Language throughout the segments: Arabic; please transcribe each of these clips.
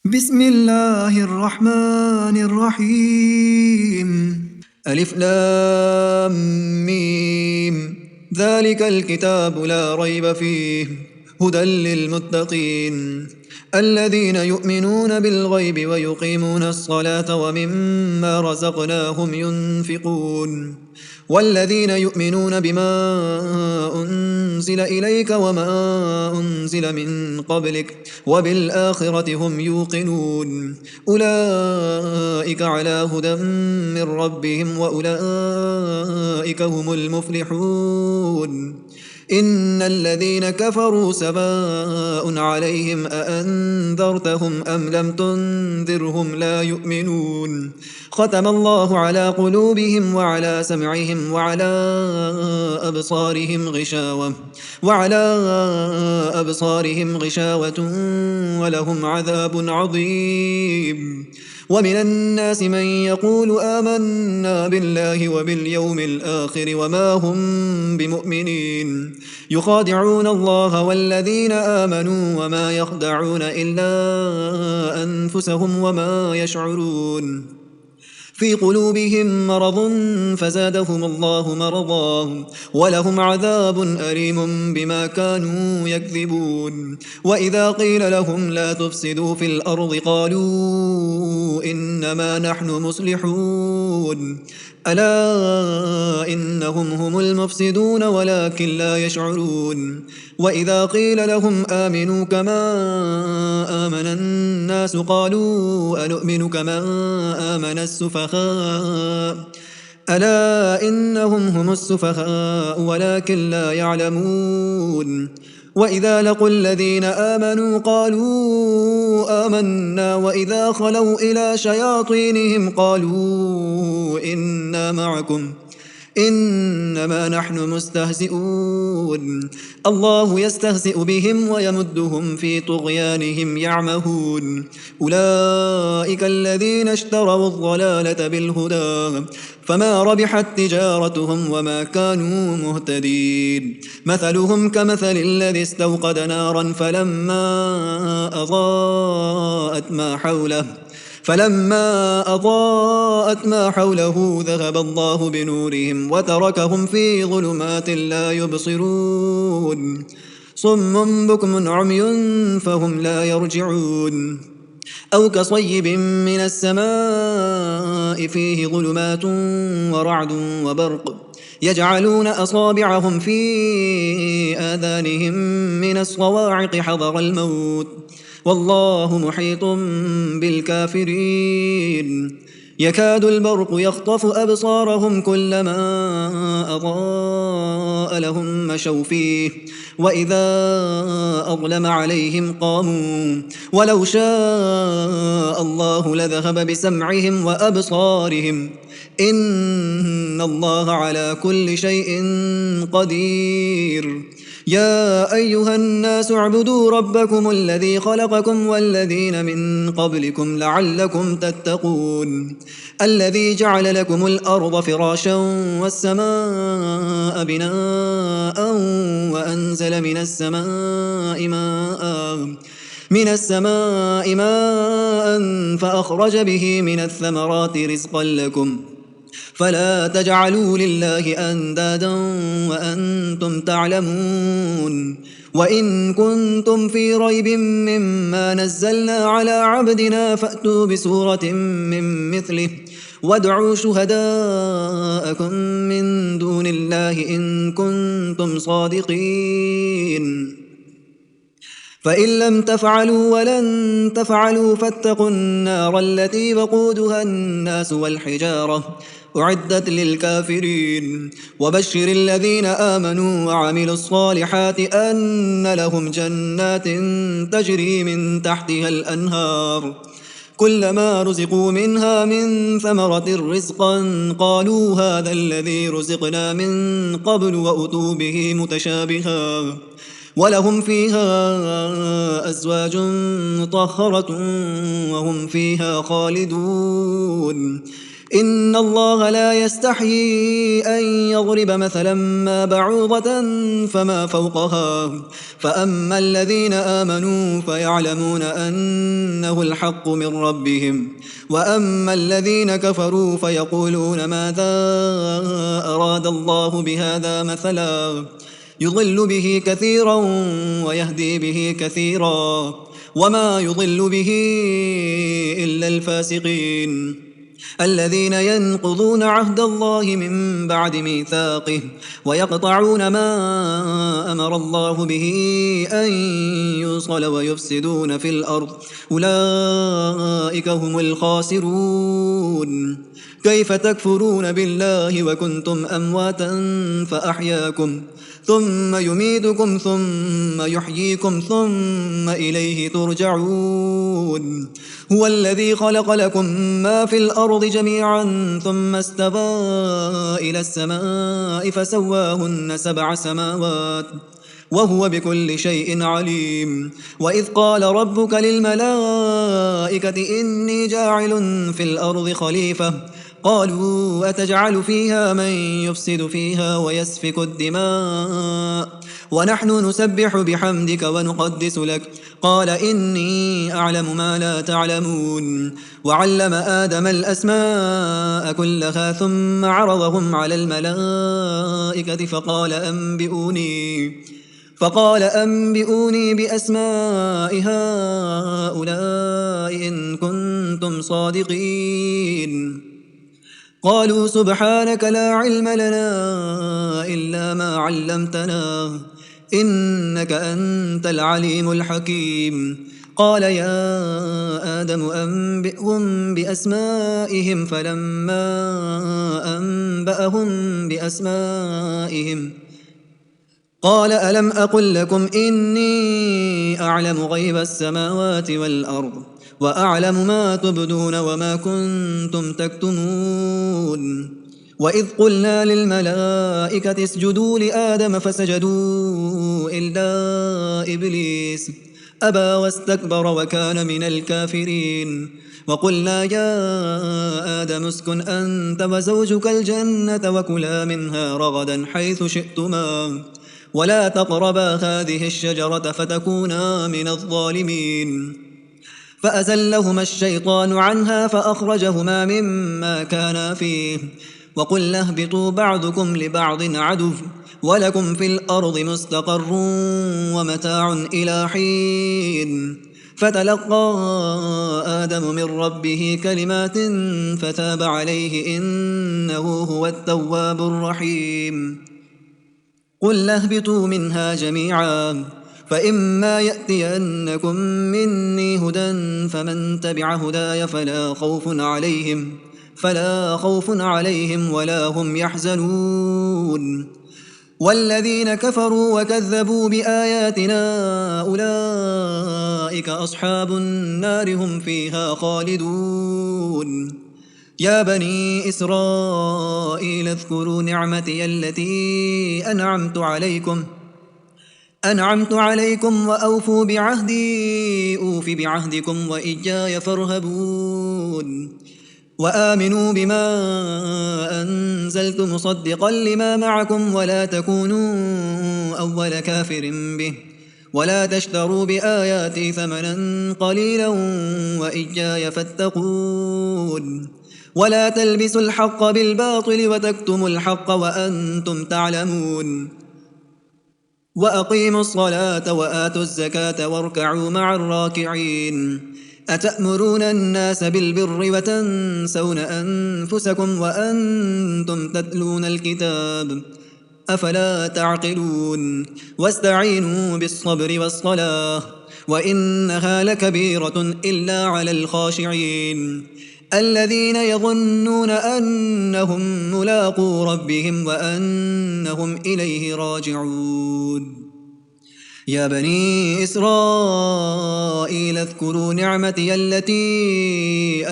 بسم الله الرحمن الرحيم. ألف لام ميم. ذلك الكتاب لا ريب فيه هدى للمتقين الذين يؤمنون بالغيب ويقيمون الصلاة ومما رزقناهم ينفقون والذين يؤمنون بما أنزل إليك وما أنزل من قبلك وبالآخرة هم يوقنون أولئك على هدى من ربهم وأولئك هم المفلحون إن الذين كفروا سواء عليهم أأنذرتهم أم لم تنذرهم لا يؤمنون ختم الله على قلوبهم وعلى سمعهم وعلى أبصارهم غشاوة ولهم عذاب عظيم ومن الناس من يقول آمنا بالله وباليوم الآخر وما هم بمؤمنين يخادعون الله والذين آمنوا وما يخدعون إلا أنفسهم وما يشعرون في قلوبهم مرض فزادهم الله مرضا ولهم عذاب أليم بما كانوا يكذبون وإذا قيل لهم لا تفسدوا في الأرض قالوا إنما نحن مصلحون ألا إنهم هم المفسدون ولكن لا يشعرون وإذا قيل لهم آمنوا كما آمن الناس قالوا أنؤمن كما آمن السفهاء ألا إنهم هم السفهاء ولكن لا يعلمون وإذا لقوا الذين آمنوا قالوا آمنا وإذا خلوا إلى شياطينهم قالوا إنا معكم إنما نحن مستهزئون الله يستهزئ بهم ويمدهم في طغيانهم يعمهون أولئك الذين اشتروا الضلالة بالهدى فما ربحت تجارتهم وما كانوا مهتدين مثلهم كمثل الذي استوقد نارا فلما أضاءت ما حوله ذهب الله بنورهم وتركهم في ظلمات لا يبصرون صم بكم عمي فهم لا يرجعون أو كصيب من السماء فيه ظلمات ورعد وبرق يجعلون أصابعهم في آذانهم من الصواعق حذر الموت والله محيط بالكافرين يكاد البرق يخطف أبصارهم كلما أضاء لهم مشوا فيه وإذا أظلم عليهم قاموا ولو شاء الله لذهب بسمعهم وأبصارهم إن الله على كل شيء قدير يا أيها الناس اعبدوا ربكم الذي خلقكم والذين من قبلكم لعلكم تتقون الذي جعل لكم الأرض فراشا والسماء بناء وأنزل من السماء ماء فأخرج به من الثمرات رزقا لكم فلا تجعلوا لله أندادا وأنتم تعلمون وإن كنتم في ريب مما نزلنا على عبدنا فأتوا بسورة من مثله وادعوا شهداءكم من دون الله إن كنتم صادقين فإن لم تفعلوا ولن تفعلوا فاتقوا النار التي وقودها الناس والحجارة أعدت للكافرين وبشر الذين آمنوا وعملوا الصالحات أن لهم جنات تجري من تحتها الأنهار كلما رزقوا منها من ثمرة رزقا قالوا هذا الذي رزقنا من قبل وأتوا به متشابها ولهم فيها أزواج مطهرة وهم فيها خالدون إن الله لا يستحيي أن يضرب مثلا ما بعوضة فما فوقها فأما الذين آمنوا فيعلمون أنه الحق من ربهم وأما الذين كفروا فيقولون ماذا أراد الله بهذا مثلا يضل به كثيرا ويهدي به كثيرا وما يضل به إلا الفاسقين الذين ينقضون عهد الله من بعد ميثاقه ويقطعون ما أمر الله به أن يوصل ويفسدون في الأرض أولئك هم الخاسرون كيف تكفرون بالله وكنتم أمواتا فأحياكم ثم يميتكم ثم يحييكم ثم إليه ترجعون هو الذي خلق لكم ما في الأرض جميعا ثم استوى إلى السماء فسواهن 7 سماوات وهو بكل شيء عليم وإذ قال ربك للملائكة إني جاعل في الأرض خليفة قالوا أتجعل فيها من يفسد فيها ويسفك الدماء ونحن نسبح بحمدك ونقدس لك قال إني أعلم ما لا تعلمون وعلم آدم الأسماء كلها ثم عرضهم على الملائكة فقال أنبئوني بأسماء هؤلاء إن كنتم صادقين قالوا سبحانك لا علم لنا إلا ما علمتنا إنك أنت العليم الحكيم قال يا آدم أنبئهم بأسمائهم فلما أنبأهم بأسمائهم قال ألم أقل لكم إني أعلم غيب السماوات والأرض وأعلم ما تبدون وما كنتم تكتمون وإذ قلنا للملائكة اسجدوا لآدم فسجدوا إلا إبليس أبى واستكبر وكان من الكافرين وقلنا يا آدم اسكن أنت وزوجك الجنة وكلا منها رغدا حيث شئتما ولا تقربا هذه الشجرة فتكونا من الظالمين فأزلهما الشيطان عنها فأخرجهما مما كانا فيه وقلنا اهبطوا بعضكم لبعض عدو ولكم في الأرض مستقر ومتاع إلى حين فتلقى آدم من ربه كلمات فتاب عليه إنه هو التواب الرحيم قلنا اهبطوا منها جميعا فإما يأتينكم مني هدى فمن تبع هداي فلا خوف عليهم ولا هم يحزنون والذين كفروا وكذبوا بآياتنا أولئك أصحاب النار هم فيها خالدون يا بني إسرائيل اذكروا نعمتي التي أنعمت عليكم وأوفوا بعهدي أوف بعهدكم وإياي فارهبون وآمنوا بما أنزلت مصدقا لما معكم ولا تكونوا أول كافر به ولا تشتروا بآياتي ثمنا قليلا وإياي فاتقون ولا تلبسوا الحق بالباطل وتكتموا الحق وأنتم تعلمون وأقيموا الصلاة وآتوا الزكاة واركعوا مع الراكعين أتأمرون الناس بالبر وتنسون أنفسكم وأنتم تتلون الكتاب أفلا تعقلون واستعينوا بالصبر والصلاة وإنها لكبيرة إلا على الخاشعين الذين يظنون أنهم ملاقو ربهم وأنهم إليه راجعون يا بني إسرائيل اذكروا نعمتي التي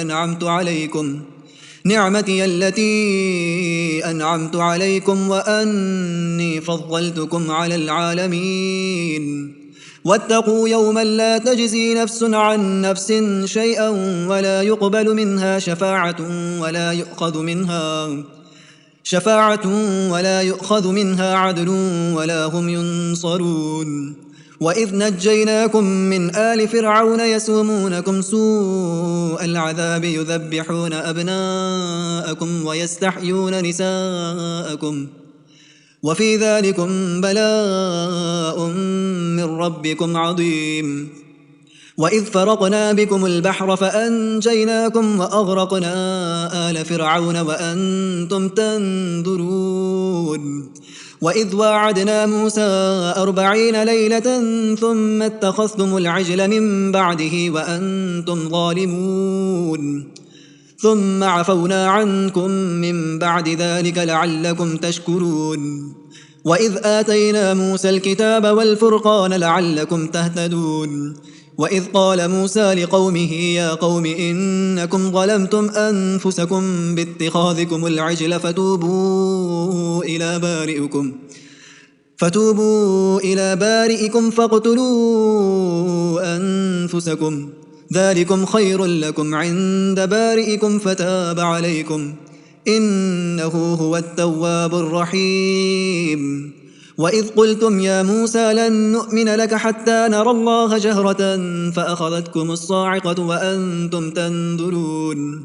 أنعمت عليكم وأني فضلتكم على العالمين واتقوا يوما لا تجزي نفس عن نفس شيئا ولا يقبل منها شفاعة ولا يؤخذ منها عدل ولا هم ينصرون. وإذ نجيناكم من آل فرعون يسومونكم سوء العذاب يذبحون أبناءكم ويستحيون نساءكم وفي ذلكم بلاء من ربكم عظيم. وإذ فرقنا بكم البحر فأنجيناكم وأغرقنا آل فرعون وأنتم تنظرون. وإذ واعدنا موسى 40 ليلة ثم اتخذتم العجل من بعده وأنتم ظالمون ثم عفونا عنكم من بعد ذلك لعلكم تشكرون. وإذ آتينا موسى الكتاب والفرقان لعلكم تهتدون. وإذ قال موسى لقومه يا قوم إنكم ظلمتم أنفسكم باتخاذكم العجل فتوبوا إلى بارئكم فاقتلوا أنفسكم ذلكم خير لكم عند بارئكم فتاب عليكم إنه هو التواب الرحيم. وإذ قلتم يا موسى لن نؤمن لك حتى نرى الله جهرة فأخذتكم الصاعقة وأنتم تنظرون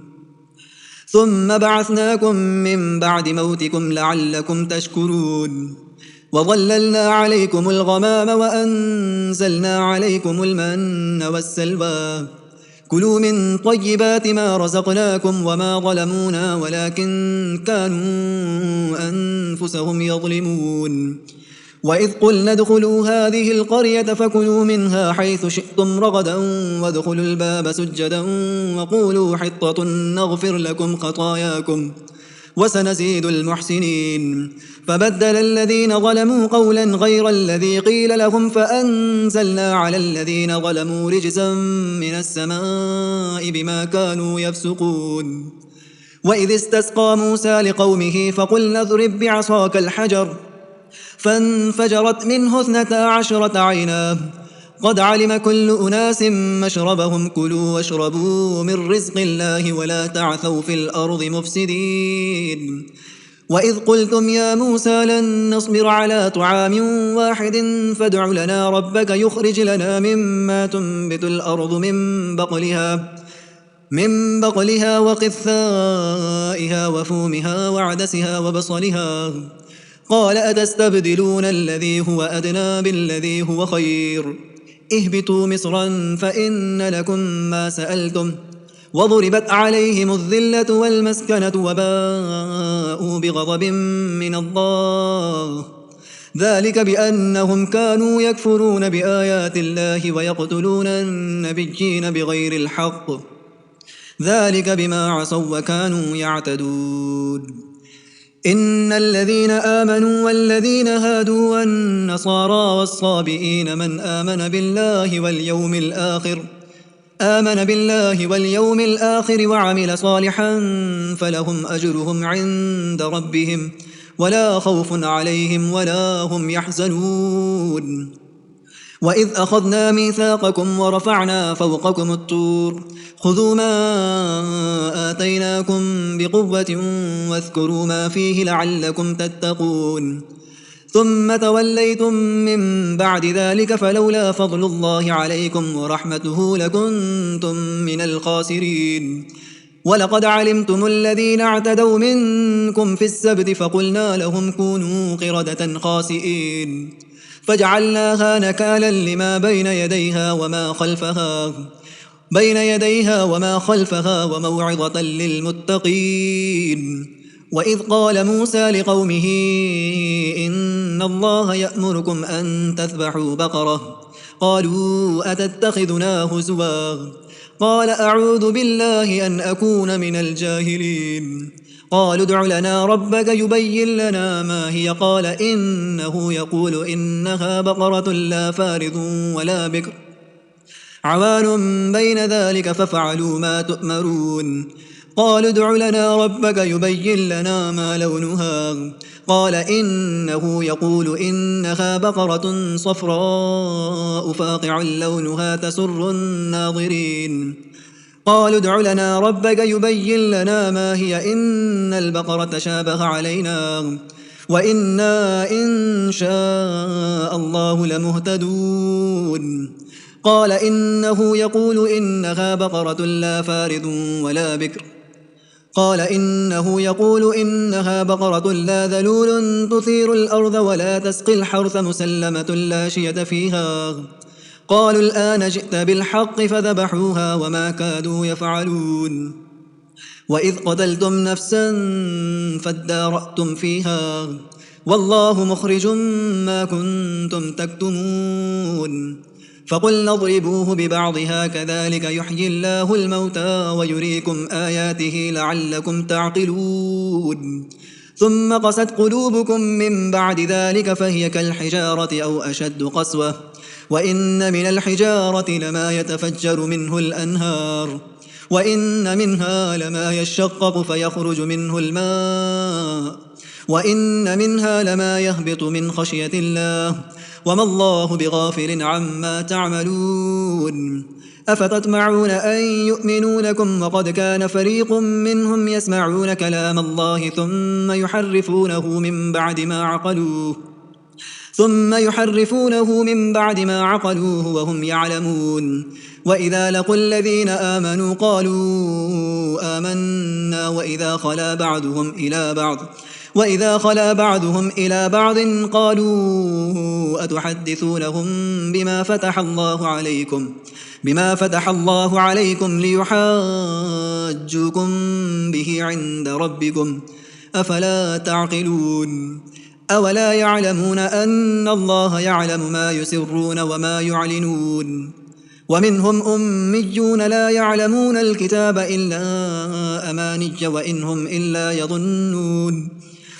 ثم بعثناكم من بعد موتكم لعلكم تشكرون. وظللنا عليكم الغمام وأنزلنا عليكم المن والسلوى كلوا من طيبات ما رزقناكم وما ظلمونا ولكن كانوا أنفسهم يظلمون. وإذ قلنا ادخلوا هذه القرية فكلوا منها حيث شئتم رغدا وادخلوا الباب سجدا وقولوا حطة نغفر لكم خطاياكم وسنزيد المحسنين. فبدل الذين ظلموا قولا غير الذي قيل لهم فأنزلنا على الذين ظلموا رجزا من السماء بما كانوا يفسقون. وإذ استسقى موسى لقومه فقلنا اضرب بعصاك الحجر فانفجرت منه 12 عينا قد علم كل أناس مشربهم كلوا واشربوا من رزق الله ولا تعثوا في الأرض مفسدين. وإذ قلتم يا موسى لن نصبر على طعام واحد فادع لنا ربك يخرج لنا مما تنبت الأرض من بقلها وقثائها وفومها وعدسها وبصلها قال أتستبدلون الذي هو أدنى بالذي هو خير اهبطوا مصرا فإن لكم ما سألتم وضربت عليهم الذلة والمسكنة وباءوا بغضب من الله ذلك بأنهم كانوا يكفرون بآيات الله ويقتلون النبيين بغير الحق ذلك بما عصوا وكانوا يعتدون. إن الذين آمنوا والذين هادوا والنصارى والصابئين من آمن بالله واليوم الآخر وعمل صالحا فلهم أجرهم عند ربهم ولا خوف عليهم ولا هم يحزنون. وإذ أخذنا ميثاقكم ورفعنا فوقكم الطور خذوا ما آتيناكم بقوة واذكروا ما فيه لعلكم تتقون ثم توليتم من بعد ذلك فلولا فضل الله عليكم ورحمته لكنتم من الخاسرين. ولقد علمتم الذين اعتدوا منكم في السبت فقلنا لهم كونوا قردة خاسئين فجعلناها نكالا لما بين يديها وما خلفها وموعظة للمتقين. وإذ قال موسى لقومه إن الله يأمركم أن تذبحوا بقرة قالوا أتتخذنا هزوا قال أعوذ بالله أن أكون من الجاهلين قالوا ادع لنا ربك يبين لنا ما هي قال إنه يقول إنها بقرة لا فارض ولا بكر عوان بين ذلك ففعلوا ما تؤمرون قالوا ادع لنا ربك يبين لنا ما لونها قال إنه يقول إنها بقرة صفراء فاقع لونها تسر الناظرين قالوا ادع لنا ربك يبين لنا ما هي إن البقرة شابه علينا وإنا إن شاء الله لمهتدون قال إنه يقول إنها بقرة لا فارض ولا بكر قال إنه يقول إنها بقرة لا ذلول تثير الأرض ولا تسقي الحرث مسلمة لا شية فيها قالوا الآن جئت بالحق فذبحوها وما كادوا يفعلون وإذ قتلتم نفسا فادارأتم فيها والله مخرج ما كنتم تكتمون فقلنا اضربوه ببعضها كذلك يحيي الله الموتى ويريكم آياته لعلكم تعقلون ثم قست قلوبكم من بعد ذلك فهي كالحجارة أو أشد قسوة وإن من الحجارة لما يتفجر منه الأنهار وإن منها لما يشقق فيخرج منه الماء وإن منها لما يهبط من خشية الله وما الله بغافل عما تعملون أفتطمعون أن يؤمنوا لكم وقد كان فريق منهم يسمعون كلام الله ثم يحرفونه من بعد ما عقلوه وهم يعلمون وإذا لقوا الذين آمنوا قالوا آمنا وإذا خلا بعضهم إلى بعض قالوا أتحدثونهم بما فتح الله عليكم ليحاجوكم به عند ربكم أفلا تعقلون أولا يعلمون أن الله يعلم ما يسرون وما يعلنون ومنهم أميون لا يعلمون الكتاب إلا أماني وإن هم إلا يظنون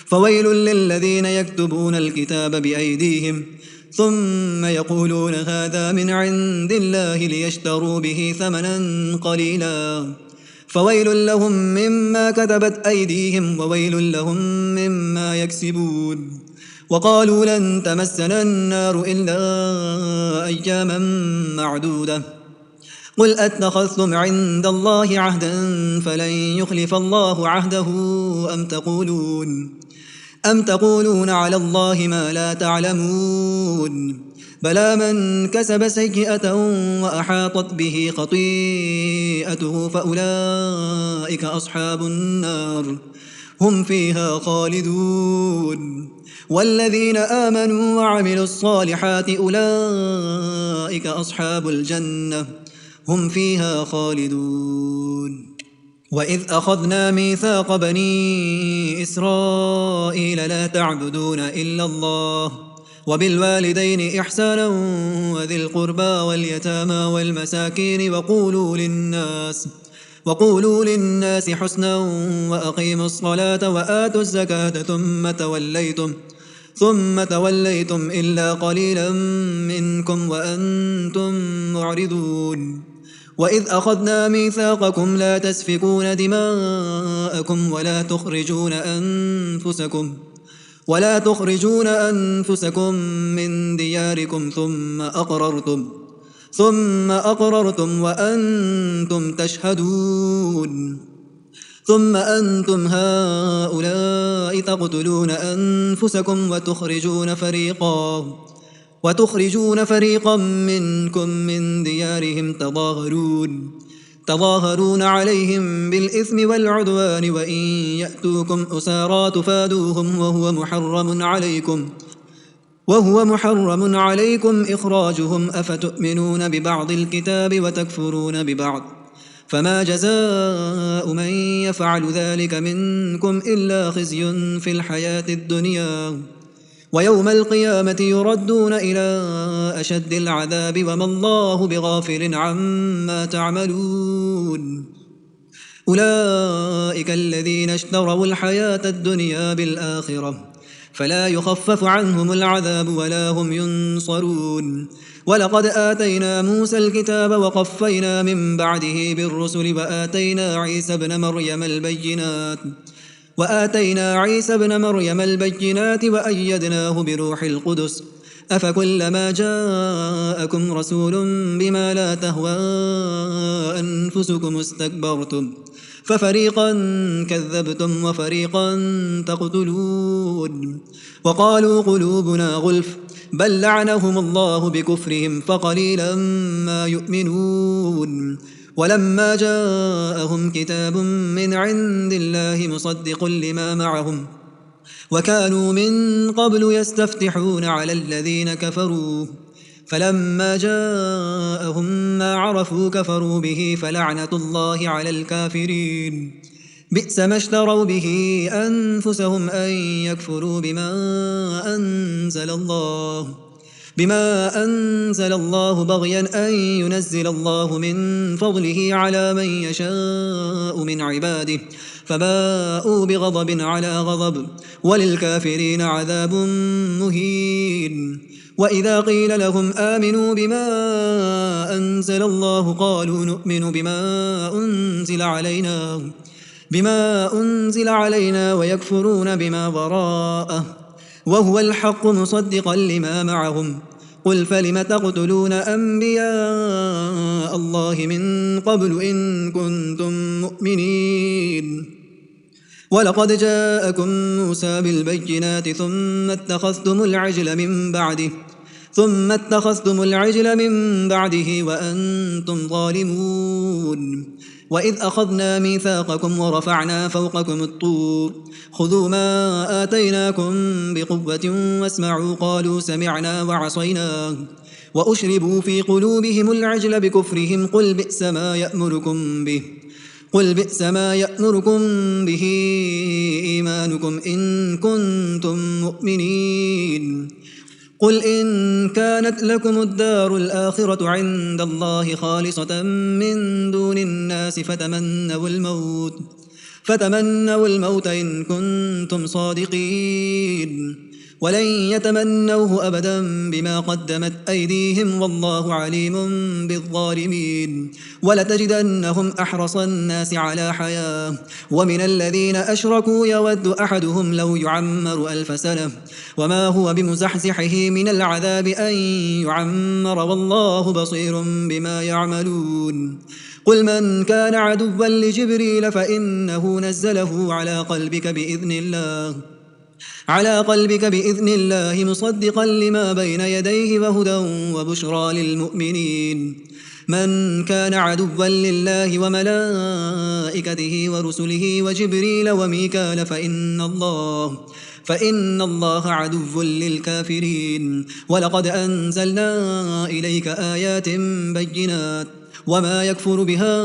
فويل للذين يكتبون الكتاب بأيديهم ثم يقولون هذا من عند الله ليشتروا به ثمنا قليلا فويل لهم مما كتبت أيديهم وويل لهم مما يكسبون وقالوا لن تمسنا النار إلا أياما معدودة قل أتخذتم عند الله عهدا فلن يخلف الله عهده أم تقولون على الله ما لا تعلمون بلى من كسب سيئة وأحاطت به خطيئته فأولئك أصحاب النار هم فيها خالدون والذين آمنوا وعملوا الصالحات أولئك أصحاب الجنة هم فيها خالدون وإذ أخذنا ميثاق بني إسرائيل لا تعبدون إلا الله وبالوالدين إحسانا وذي القربى واليتامى والمساكين وقولوا للناس حسنا وأقيموا الصلاة وآتوا الزكاة ثم توليتم إلا قليلا منكم وأنتم معرضون وإذ أخذنا ميثاقكم لا تسفكون دماءكم ولا تخرجون أنفسكم من دياركم ثم أقررتم وأنتم تشهدون ثم أنتم هؤلاء تقتلون أنفسكم وتخرجون فريقا منكم من ديارهم تظاهرون عليهم بالإثم والعدوان وإن يأتوكم أسارى تفادوهم وهو محرم عليكم إخراجهم أفتؤمنون ببعض الكتاب وتكفرون ببعض فما جزاء من يفعل ذلك منكم إلا خزي في الحياة الدنيا ويوم القيامة يردون إلى أشد العذاب وما الله بغافل عما تعملون أولئك الذين اشتروا الحياة الدنيا بالآخرة فلا يخفف عنهم العذاب ولا هم ينصرون ولقد آتينا موسى الكتاب وقفينا من بعده بالرسل وآتينا عيسى ابن مريم البينات وأيدناه بروح القدس أفكلما جاءكم رسول بما لا تهوى أنفسكم استكبرتم ففريقا كذبتم وفريقا تقتلون وقالوا قلوبنا غلف بل لعنهم الله بكفرهم فقليلا ما يؤمنون ولما جاءهم كتاب من عند الله مصدق لما معهم وكانوا من قبل يستفتحون على الذين كفروا فلما جاءهم ما عرفوا كفروا به فلعنة الله على الكافرين بئس ما اشتروا به أنفسهم أن يكفروا بما أنزل الله بغيا أن ينزل الله من فضله على من يشاء من عباده فباءوا بغضب على غضب وللكافرين عذاب مهين وإذا قيل لهم آمنوا بما أنزل الله قالوا نؤمن بما أنزل علينا ويكفرون بما وراءه وهو الحق مصدقا لما معهم قل فلم تقتلون أنبياء الله من قبل إن كنتم مؤمنين ولقد جاءكم موسى بالبينات ثم اتخذتم العجل من بعده وأنتم ظالمون وإذ أخذنا ميثاقكم ورفعنا فوقكم الطور خذوا ما آتيناكم بقوة واسمعوا قالوا سمعنا وعصينا وأشربوا في قلوبهم العجل بكفرهم قل بئس ما يأمركم به إيمانكم إن كنتم مؤمنين قل إن كانت لكم الدار الآخرة عند الله خالصة من دون الناس فتمنوا الموت إن كنتم صادقين ولن يتمنوه أبدا بما قدمت أيديهم والله عليم بالظالمين ولتجدنهم أحرص الناس على حياة ومن الذين أشركوا يود أحدهم لو يعمر 1000 سنة وما هو بمزحزحه من العذاب أن يعمر والله بصير بما يعملون قل من كان عدوا لجبريل فإنه نزله على قلبك بإذن الله مصدقا لما بين يديه وهدى وبشرى للمؤمنين من كان عدوا لله وملائكته ورسله وجبريل وميكال فإن الله عدو للكافرين ولقد أنزلنا إليك آيات بينات وما يكفر بها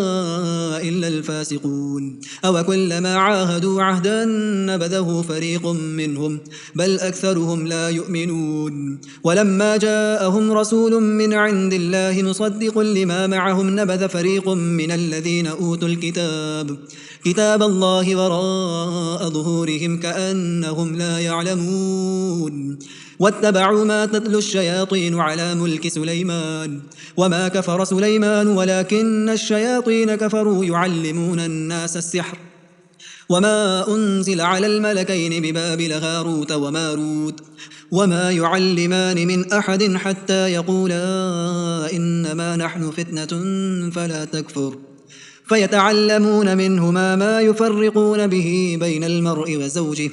إلا الفاسقون أو كلما عاهدوا عهدا نبذه فريق منهم بل أكثرهم لا يؤمنون ولما جاءهم رسول من عند الله مصدق لما معهم نبذ فريق من الذين أوتوا كتاب الله وراء ظهورهم كأنهم لا يعلمون واتبعوا ما تتلو الشياطين على ملك سليمان وما كفر سليمان ولكن الشياطين كفروا يعلمون الناس السحر وما أنزل على الملكين ببابل هاروت وماروت وما يعلمان من أحد حتى يقولا إنما نحن فتنة فلا تكفر فيتعلمون منهما ما يفرقون به بين المرء وزوجه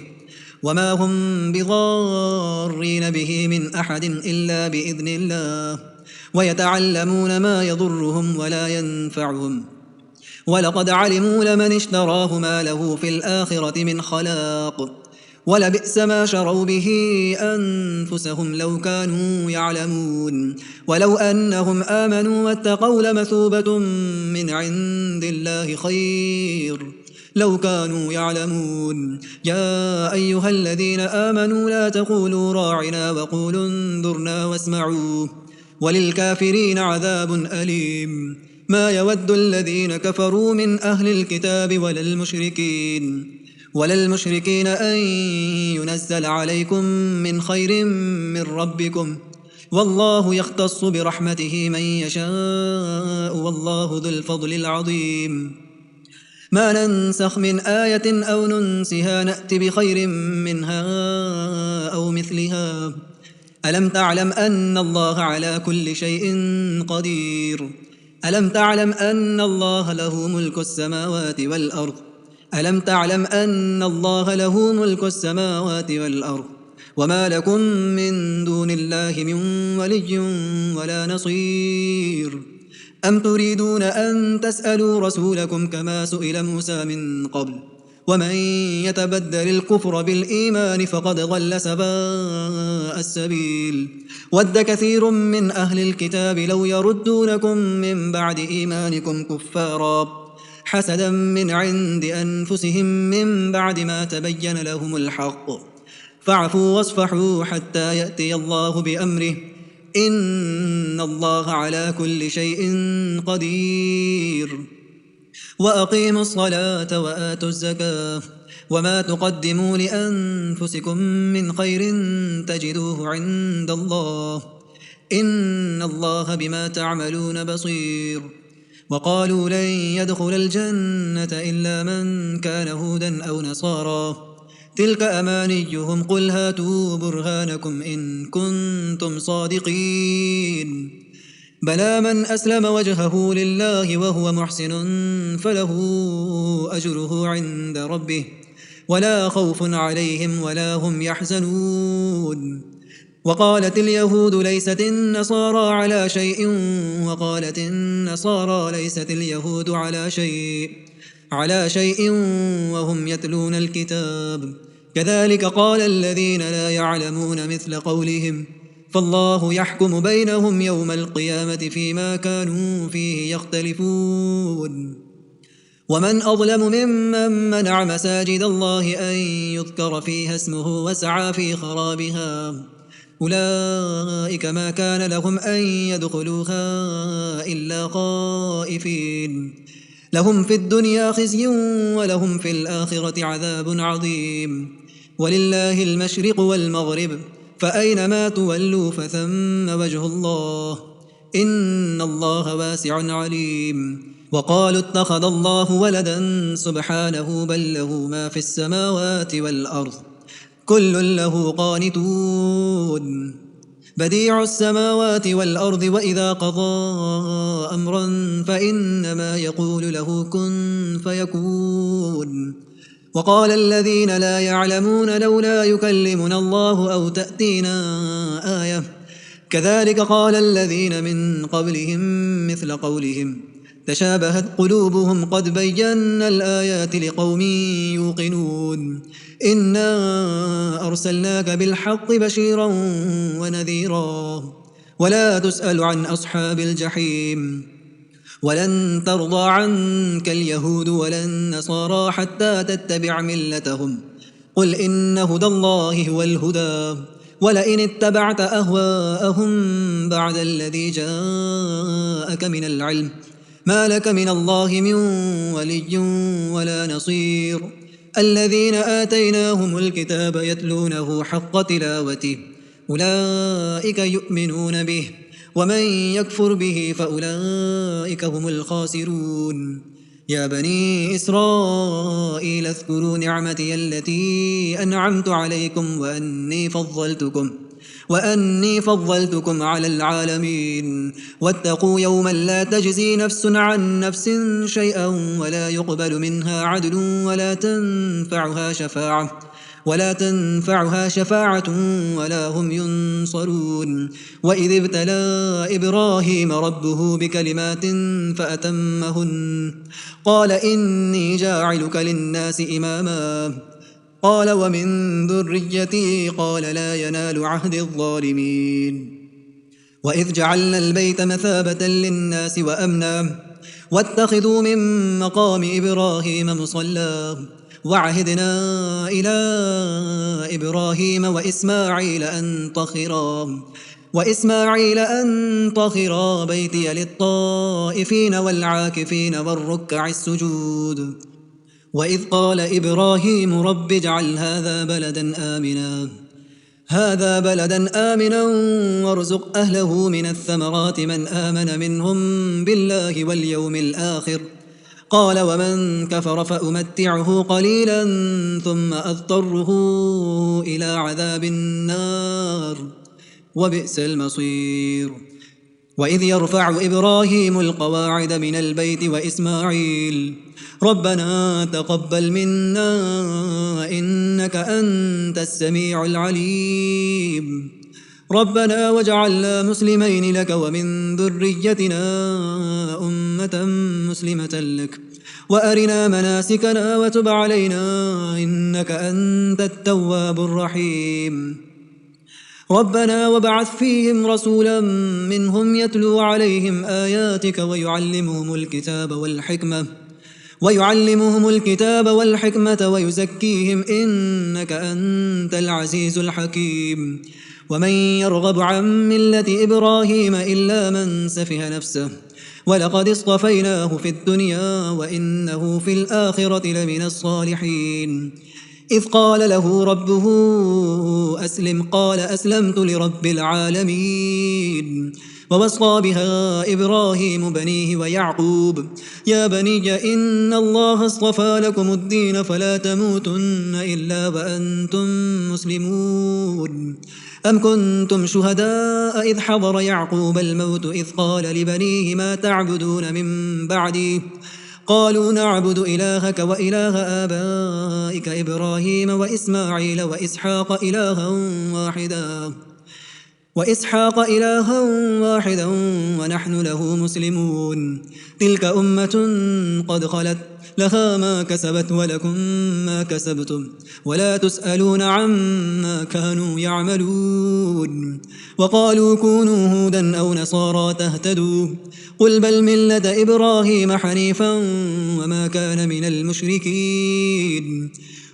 وما هم بضارين به من أحد إلا بإذن الله ويتعلمون ما يضرهم ولا ينفعهم ولقد علموا لمن اشتراه ما له في الآخرة من خلاق ولبئس ما شروا به أنفسهم لو كانوا يعلمون ولو أنهم آمنوا واتقوا لمثوبة من عند الله خير لو كانوا يعلمون يا أيها الذين آمنوا لا تقولوا راعنا وقولوا انظرنا واسمعوا وللكافرين عذاب أليم ما يود الذين كفروا من أهل الكتاب ولا المشركين أن ينزل عليكم من خير من ربكم والله يختص برحمته من يشاء والله ذو الفضل العظيم ما ننسخ من آية أو ننسها نأت بخير منها أو مثلها ألم تعلم أن الله على كل شيء قدير ألم تعلم أن الله له ملك السماوات والأرض ألم تعلم أن الله له ملك السماوات والأرض وما لكم من دون الله من ولي ولا نصير أم تريدون أن تسألوا رسولكم كما سئل موسى من قبل ومن يتبدل الكفر بالإيمان فقد ضل سواء السبيل ود كثير من أهل الكتاب لو يردونكم من بعد إيمانكم كفارا حسدا من عند أنفسهم من بعد ما تبين لهم الحق فاعفوا واصفحوا حتى يأتي الله بأمره إن الله على كل شيء قدير وأقيموا الصلاة وآتوا الزكاة وما تقدموا لأنفسكم من خير تجدوه عند الله إن الله بما تعملون بصير وقالوا لن يدخل الجنة إلا من كان هودا أو نصارى تلك أمانيهم قل هاتوا برهانكم إن كنتم صادقين بلى من أسلم وجهه لله وهو محسن فله أجره عند ربه ولا خوف عليهم ولا هم يحزنون وقالت اليهود ليست النصارى على شيء وقالت النصارى ليست اليهود على شيء وهم يتلون الكتاب كذلك قال الذين لا يعلمون مثل قولهم فالله يحكم بينهم يوم القيامة فيما كانوا فيه يختلفون ومن أظلم ممن منع مساجد الله أن يذكر فيها اسمه وسعى في خرابها أولئك ما كان لهم أن يدخلوها إلا خائفين لهم في الدنيا خزي ولهم في الآخرة عذاب عظيم ولله المشرق والمغرب فأينما تولوا فثم وجه الله إن الله واسع عليم وقالوا اتخذ الله ولدا سبحانه بل له ما في السماوات والأرض كل له قانتون بديع السماوات والأرض وإذا قضى أمرا فإنما يقول له كن فيكون وقال الذين لا يعلمون لولا يكلمنا الله أو تأتينا آية كذلك قال الذين من قبلهم مثل قولهم تشابهت قلوبهم قد بينا الآيات لقوم يوقنون إنا أرسلناك بالحق بشيرا ونذيرا ولا تسأل عن أصحاب الجحيم ولن ترضى عنك اليهود ولا النصارى حتى تتبع ملتهم قل إن هدى الله هو الهدى ولئن اتبعت أهواءهم بعد الذي جاءك من العلم ما لك من الله من ولي ولا نصير الذين آتيناهم الكتاب يتلونه حق تلاوته أولئك يؤمنون به ومن يكفر به فأولئك هم الخاسرون يا بني إسرائيل اذكروا نعمتي التي أنعمت عليكم وأني فضلتكم على العالمين واتقوا يوما لا تجزي نفس عن نفس شيئا ولا يقبل منها عدل ولا تنفعها شفاعة ولا هم ينصرون وإذ ابتلى إبراهيم ربه بكلمات فأتمهن قال إني جاعلك للناس إماما قال ومن ذريتي قال لا ينال عهد الظالمين وإذ جعلنا البيت مثابة للناس وأمنا واتخذوا من مقام إبراهيم مصلى وعهدنا إلى إبراهيم وإسماعيل أن طهرا بيتي للطائفين والعاكفين والركع السجود وإذ قال إبراهيم رب اجعل هذا بلدا آمنا هذا بلدا آمنا وارزق أهله من الثمرات من آمن منهم بالله واليوم الآخر قال ومن كفر فأمتعه قليلا ثم أضطره إلى عذاب النار وبئس المصير وإذ يرفع إبراهيم القواعد من البيت وإسماعيل ربنا تقبل منا إنك أنت السميع العليم ربنا واجعلنا مسلمين لك ومن ذريتنا أمة مسلمة لك وأرنا مناسكنا وتب علينا إنك أنت التواب الرحيم ربنا وابعث فيهم رسولا منهم يتلو عليهم آياتك ويعلمهم الكتاب والحكمة ويزكيهم إنك أنت العزيز الحكيم ومن يرغب عن ملة إبراهيم إلا من سفه نفسه ولقد اصطفيناه في الدنيا وإنه في الآخرة لمن الصالحين إذ قال له ربه أسلم قال أسلمت لرب العالمين ووصى بها إبراهيم بنيه ويعقوب يا بني إن الله اصطفى لكم الدين فلا تموتن إلا وأنتم مسلمون أم كنتم شهداء إذ حضر يعقوب الموت إذ قال لبنيه ما تعبدون من بعدي قالوا نعبد إلهك وإله آبائك إبراهيم وإسماعيل وإسحاق إلها واحدا ونحن له مسلمون تلك أمة قد خلت لها ما كسبت ولكم ما كسبتم ولا تسألون عما كانوا يعملون وقالوا كونوا هودا أو نصارى تهتدوا قل بل ملة إبراهيم حنيفا وما كان من المشركين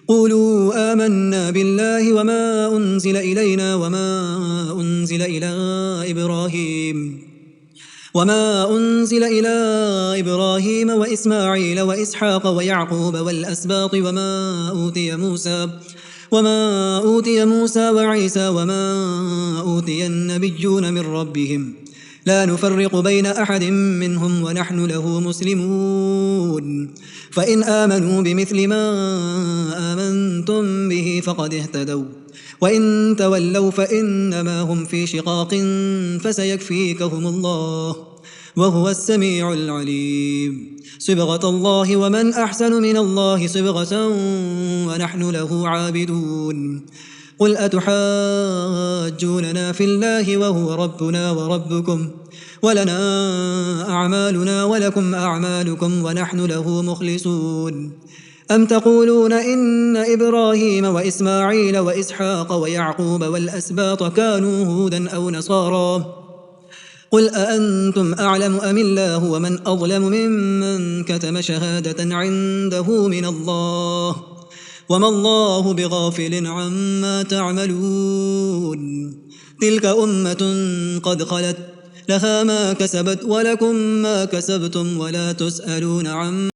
قولوا آمنا بالله وما أنزل إلينا وما أنزل إلى إبراهيم وإسماعيل وإسحاق ويعقوب والأسباط وما أوتي موسى وعيسى وما أوتي النبيون من ربهم لا نفرق بين أحد منهم ونحن له مسلمون فإن آمنوا بمثل ما آمنتم به فقد اهتدوا وإن تولوا فإنما هم في شقاق فسيكفيكهم الله وهو السميع العليم صبغة الله ومن أحسن من الله صبغة ونحن له عابدون قل أتحاجوننا في الله وهو ربنا وربكم ولنا أعمالنا ولكم أعمالكم ونحن له مخلصون أم تقولون إن إبراهيم وإسماعيل وإسحاق ويعقوب والأسباط كانوا هودا أو نصارى قل أأنتم أعلم أم الله ومن أظلم ممن كتم شهادة عنده من الله وما الله بغافل عما تعملون تلك أمة قد خلت لها ما كسبت ولكم ما كسبتم ولا تسألون عما